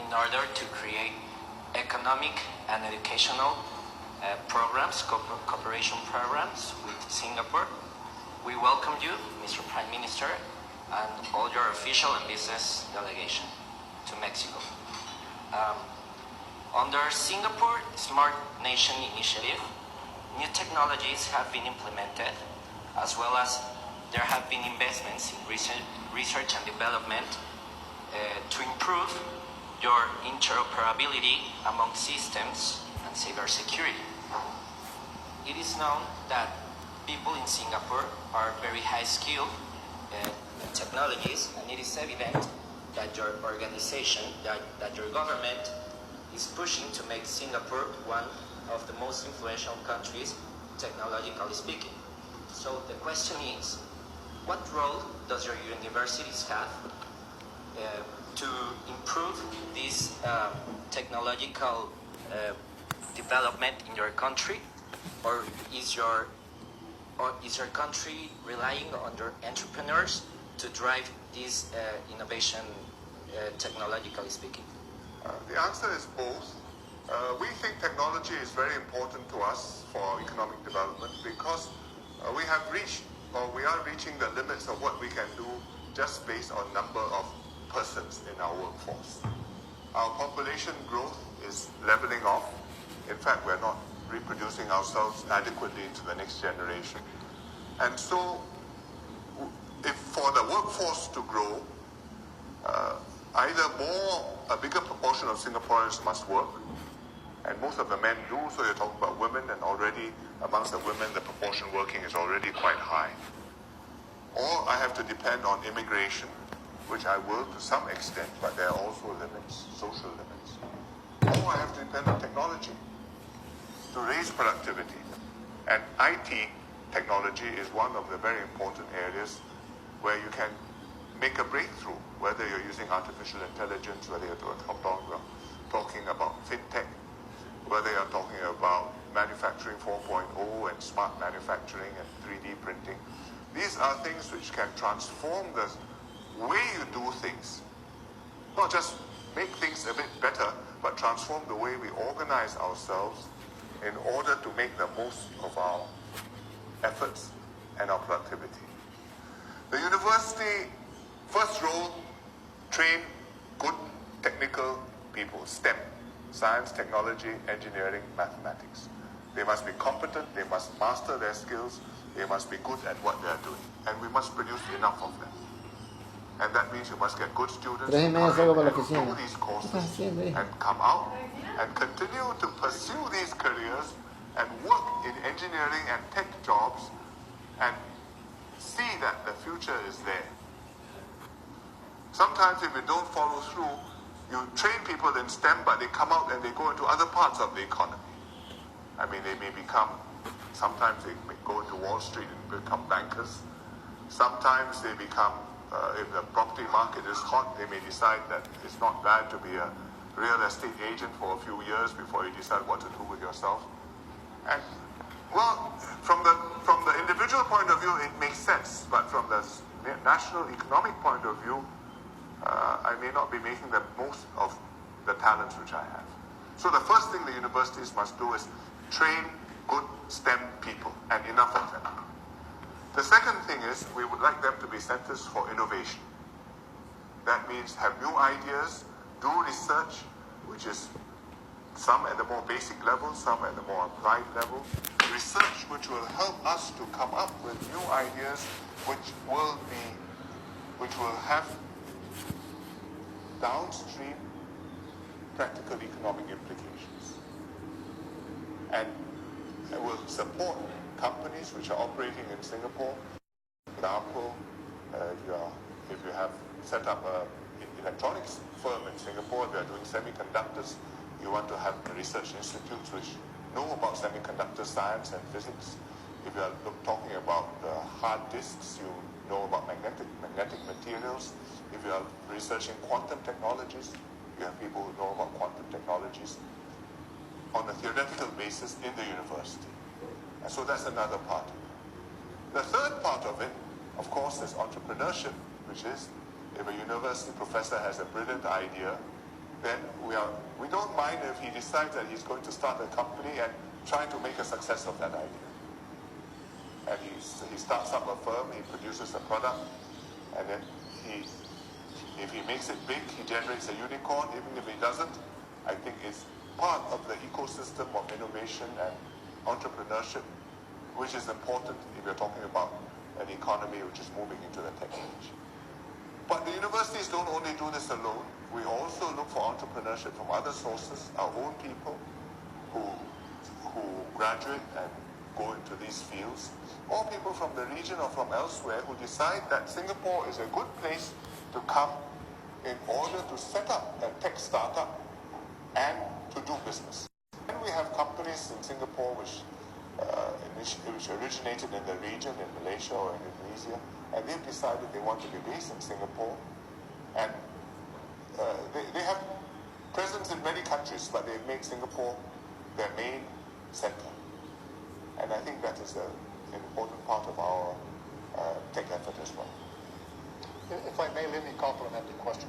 in order to create economic and educational programs, cooperation programs with Singapore. We welcome you, Mr. Prime Minister, and all your official and business delegation to Mexico. Under Singapore Smart Nation Initiative, new technologies have been implemented, as well as there have been investments in research and development to improve your interoperability among systems and cybersecurity. It is known that people in Singapore are very high skilled in technologies, and it is evident that your organization, that your government is pushing to make Singapore one of the most influential countries, technologically speaking. So the question is, what role does your universities have to improve this technological development in your country, or is your country relying on your entrepreneurs to drive this innovation, technologically speaking? The answer is both. We think technology is very important to us for economic development because we have reached, or we are reaching the limits of what we can do just based on number of persons in our workforce. Our population growth is leveling off. In fact, we're not reproducing ourselves adequately into the next generation. And so, if for the workforce to grow, either a bigger proportion of Singaporeans must work, and most of the men do, so you're talking about women, and already amongst the women the proportion working is already quite high. Or I have to depend on immigration, which I will to some extent, but there are also limits, social limits. Or I have to depend on technology to raise productivity. And IT technology is one of the very important areas where you can make a breakthrough, whether you're using artificial intelligence, whether you're talking about fintech, whether you're talking about manufacturing 4.0 and smart manufacturing and 3D printing. These are things which can transform the way you do things. Not just make things a bit better, but transform the way we organize ourselves in order to make the most of our efforts and our productivity. The university first role, train good technical people, STEM, science, technology, engineering, mathematics. They must be competent, they must master their skills, they must be good at what they are doing, and we must produce enough of them. And that means you must get good students who come in and do these courses and come out and continue to pursue these careers and work in engineering and tech jobs and see that the future is there. Sometimes if you don't follow through, you train people in STEM, but they come out and they go into other parts of the economy. I mean, they may become, sometimes they may go into Wall Street and become bankers. Sometimes they become, if the property market is hot, they may decide that it's not bad to be a real estate agent for a few years before you decide what to do with yourself. And, well, from the individual point of view, it makes sense, but from the national economic point of view, I may not be making the most of the talents which I have. So the first thing the universities must do is train good STEM people, and enough of them. The second thing is we would like them to be centers for innovation. That means have new ideas, do research, which is some at the more basic level, some at the more applied level. Research which will help us to come up with new ideas which will have downstream practical economic implications. And it will support companies which are operating in Singapore. For example, if you have set up an electronics firm in Singapore, they are doing semiconductors, you want to have research institutes which know about semiconductor science and physics. If you are talking about hard disks, you know about magnetic materials. If you are researching quantum technologies, you have people who know about quantum technologies on a theoretical basis in the university. And so that's another part of it. The third part of it, of course, is entrepreneurship, which is if a university professor has a brilliant idea, then we don't mind if he decides that he's going to start a company and try to make a success of that idea. And he starts up a firm, he produces a product, and then if he makes it big, he generates a unicorn. Even if he doesn't, I think it's part of the ecosystem of innovation and entrepreneurship, which is important if you're talking about an economy which is moving into the tech age. But the universities don't only do this alone. We also look for entrepreneurship from other sources, our own people who graduate and go into these fields, or people from the region or from elsewhere who decide that Singapore is a good place to come in order to set up a tech startup and to do business. And we have companies in Singapore which originated in the region, in Malaysia or in Indonesia, and they've decided they want to be based in Singapore. And they have presence in many countries, but they've made Singapore their main center. And I think that is an important part of our tech effort as well. If I may, let me complement the question.